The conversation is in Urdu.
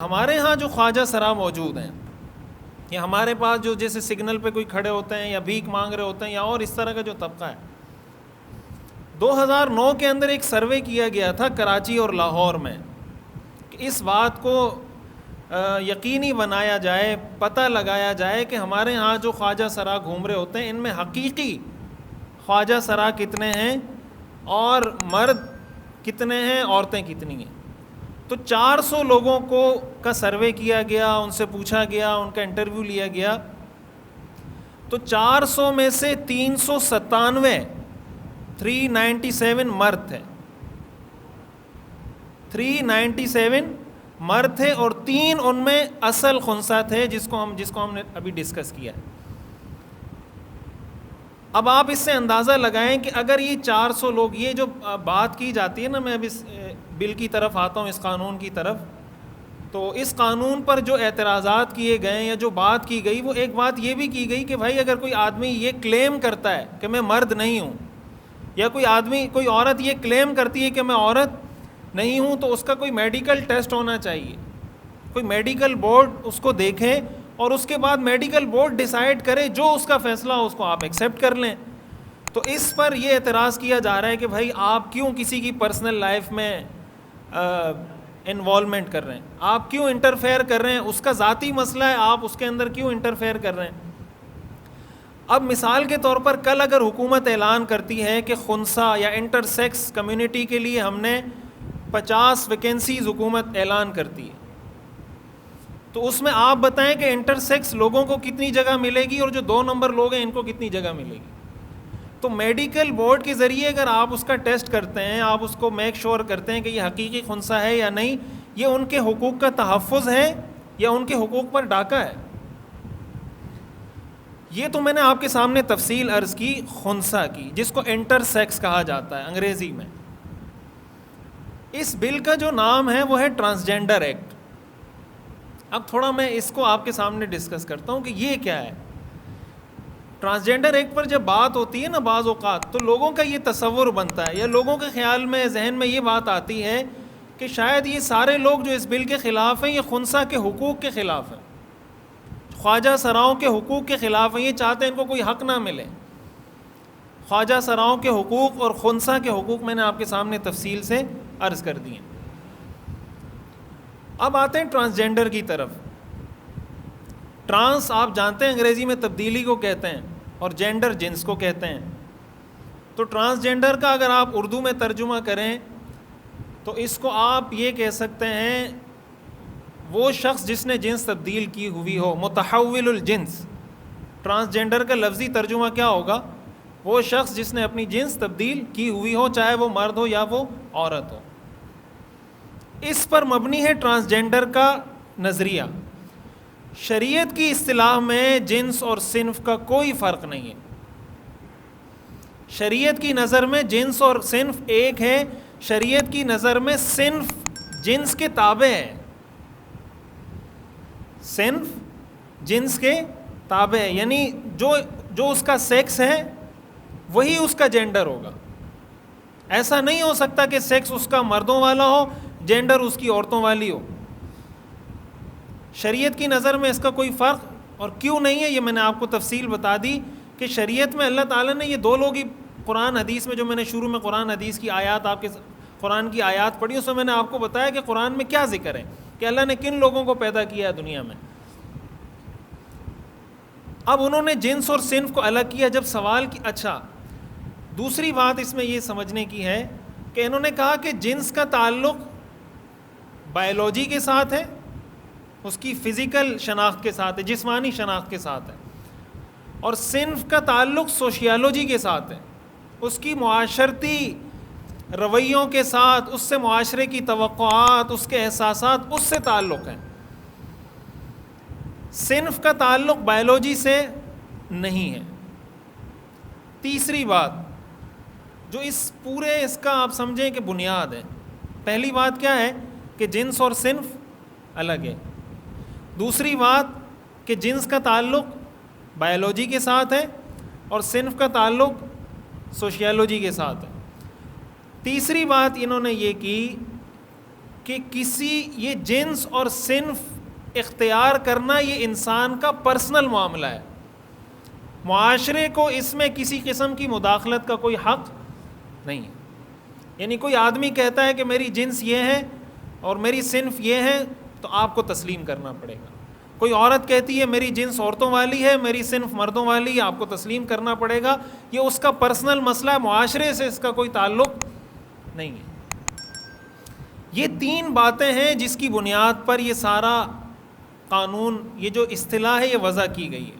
ہمارے ہاں جو خواجہ سرا موجود ہیں یا ہمارے پاس جو جیسے سگنل پہ کوئی کھڑے ہوتے ہیں یا بھیک مانگ رہے ہوتے ہیں یا اور اس طرح کا جو طبقہ ہے، 2009 کے اندر ایک سروے کیا گیا تھا کراچی اور لاہور میں کہ اس بات کو یقینی بنایا جائے، پتہ لگایا جائے کہ ہمارے ہاں جو خواجہ سرا گھوم رہے ہوتے ہیں ان میں حقیقی خواجہ سرا کتنے ہیں اور مرد کتنے ہیں، عورتیں کتنی ہیں۔ تو 400 لوگوں کا سروے کیا گیا، ان سے پوچھا گیا، ان کا انٹرویو لیا گیا، تو 400 میں سے 397 مرد تھے، 397 مرد تھے اور 3 ان میں اصل خنثی تھے جس کو ہم نے ابھی ڈسکس کیا ہے۔ اب آپ اس سے اندازہ لگائیں کہ اگر یہ 400 لوگ، یہ جو بات کی جاتی ہے نا، میں اب اس بل کی طرف آتا ہوں، اس قانون کی طرف، تو اس قانون پر جو اعتراضات کیے گئے یا جو بات کی گئی، وہ ایک بات یہ بھی کی گئی کہ بھائی اگر کوئی آدمی یہ کلیم کرتا ہے کہ میں مرد نہیں ہوں، یا کوئی عورت یہ کلیم کرتی ہے کہ میں عورت نہیں ہوں، تو اس کا کوئی میڈیکل ٹیسٹ ہونا چاہیے، کوئی میڈیکل بورڈ اس کو دیکھے اور اس کے بعد میڈیکل بورڈ ڈیسائیڈ کرے، جو اس کا فیصلہ ہو اس کو آپ ایکسیپٹ کر لیں۔ تو اس پر یہ اعتراض کیا جا رہا ہے کہ بھائی آپ کیوں کسی کی پرسنل لائف میں انوالومنٹ کر رہے ہیں، آپ کیوں انٹرفیئر کر رہے ہیں، اس کا ذاتی مسئلہ ہے، آپ اس کے اندر کیوں انٹرفیئر کر رہے ہیں۔ اب مثال کے طور پر کل اگر حکومت اعلان کرتی ہے کہ خنثی یا انٹر سیکس کمیونٹی کے لیے ہم نے 50 ویکنسیز حکومت اعلان کرتی ہے، تو اس میں آپ بتائیں کہ انٹر سیکس لوگوں کو کتنی جگہ ملے گی اور جو 2 نمبر لوگ ہیں ان کو کتنی جگہ ملے گی۔ تو میڈیکل بورڈ کے ذریعے اگر آپ اس کا ٹیسٹ کرتے ہیں، آپ اس کو میک شور کرتے ہیں کہ یہ حقیقی خنثی ہے یا نہیں، یہ ان کے حقوق کا تحفظ ہے یا ان کے حقوق پر ڈاکہ ہے۔ یہ تو میں نے آپ کے سامنے تفصیل عرض کی خنثی کی، جس کو انٹر سیکس کہا جاتا ہے انگریزی میں۔ اس بل کا جو نام ہے وہ ہے ٹرانسجینڈر ایکٹ۔ اب تھوڑا میں اس کو آپ کے سامنے ڈسکس کرتا ہوں کہ یہ کیا ہے۔ ٹرانسجینڈر ایکٹ پر جب بات ہوتی ہے نا، بعض اوقات تو لوگوں کا یہ تصور بنتا ہے یا لوگوں کے خیال میں، ذہن میں یہ بات آتی ہے کہ شاید یہ سارے لوگ جو اس بل کے خلاف ہیں یہ خنثی کے حقوق کے خلاف ہیں، خواجہ سراؤں کے حقوق کے خلاف ہیں، یہ چاہتے ہیں ان کو کوئی حق نہ ملے۔ خواجہ سراؤں کے حقوق اور خنثی کے حقوق میں نے آپ کے سامنے تفصیل سے عرض کر دیے۔ اب آتے ہیں ٹرانسجینڈر کی طرف۔ ٹرانس آپ جانتے ہیں انگریزی میں تبدیلی کو کہتے ہیں اور جینڈر جنس کو کہتے ہیں۔ تو ٹرانسجینڈر کا اگر آپ اردو میں ترجمہ کریں تو اس کو آپ یہ کہہ سکتے ہیں، وہ شخص جس نے جنس تبدیل کی ہوئی ہو، متحول الجنس۔ ٹرانسجینڈر کا لفظی ترجمہ کیا ہوگا؟ وہ شخص جس نے اپنی جنس تبدیل کی ہوئی ہو، چاہے وہ مرد ہو یا وہ عورت ہو۔ اس پر مبنی ہے ٹرانسجینڈر کا نظریہ۔ شریعت کی اصطلاح میں جنس اور صنف کا کوئی فرق نہیں ہے۔ شریعت کی نظر میں جنس اور صنف ایک ہے۔ شریعت کی نظر میں صنف جنس کے تابع ہے، صنف جنس کے تابع ہے، یعنی جو اس کا سیکس ہے وہی اس کا جینڈر ہوگا۔ ایسا نہیں ہو سکتا کہ سیکس اس کا مردوں والا ہو، جینڈر اس کی عورتوں والی ہو۔ شریعت کی نظر میں اس کا کوئی فرق اور کیوں نہیں ہے، یہ میں نے آپ کو تفصیل بتا دی کہ شریعت میں اللہ تعالیٰ نے یہ 2 لوگ ہی قرآن حدیث میں، جو میں نے شروع میں قرآن حدیث کی آیات، آپ کے قرآن کی آیات پڑھی، اس میں میں نے آپ کو بتایا کہ قرآن میں کیا ذکر ہے کہ اللہ نے کن لوگوں کو پیدا کیا ہے دنیا میں۔ اب انہوں نے جنس اور صنف کو الگ کیا۔ جب سوال کی، اچھا دوسری بات اس میں یہ سمجھنے کی ہے کہ انہوں نے کہا کہ جنس کا تعلق بائیولوجی کے ساتھ ہے، اس کی فزیکل شناخت کے ساتھ ہے، جسمانی شناخت کے ساتھ ہے، اور صنف کا تعلق سوشیالوجی کے ساتھ ہے، اس کی معاشرتی رویوں کے ساتھ، اس سے معاشرے کی توقعات، اس کے احساسات، اس سے تعلق ہے۔ صنف کا تعلق بائیولوجی سے نہیں ہے۔ تیسری بات جو اس کا آپ سمجھیں کہ بنیاد ہے، پہلی بات کیا ہے کہ جنس اور صنف الگ ہے۔ دوسری بات کہ جنس کا تعلق بائیولوجی کے ساتھ ہے اور صنف کا تعلق سوشیالوجی کے ساتھ ہے۔ تیسری بات انہوں نے یہ کی کہ کسی یہ جنس اور صنف اختیار کرنا یہ انسان کا پرسنل معاملہ ہے، معاشرے کو اس میں کسی قسم کی مداخلت کا کوئی حق نہیں ہے. یعنی کوئی آدمی کہتا ہے کہ میری جنس یہ ہے اور میری صنف یہ ہے تو آپ کو تسلیم کرنا پڑے گا. کوئی عورت کہتی ہے میری جنس عورتوں والی ہے، میری صنف مردوں والی ہے، آپ کو تسلیم کرنا پڑے گا. یہ اس کا پرسنل مسئلہ ہے، معاشرے سے اس کا کوئی تعلق نہیں ہے. یہ تین باتیں ہیں جس کی بنیاد پر یہ سارا قانون، یہ جو اصطلاح ہے یہ وضع کی گئی ہے.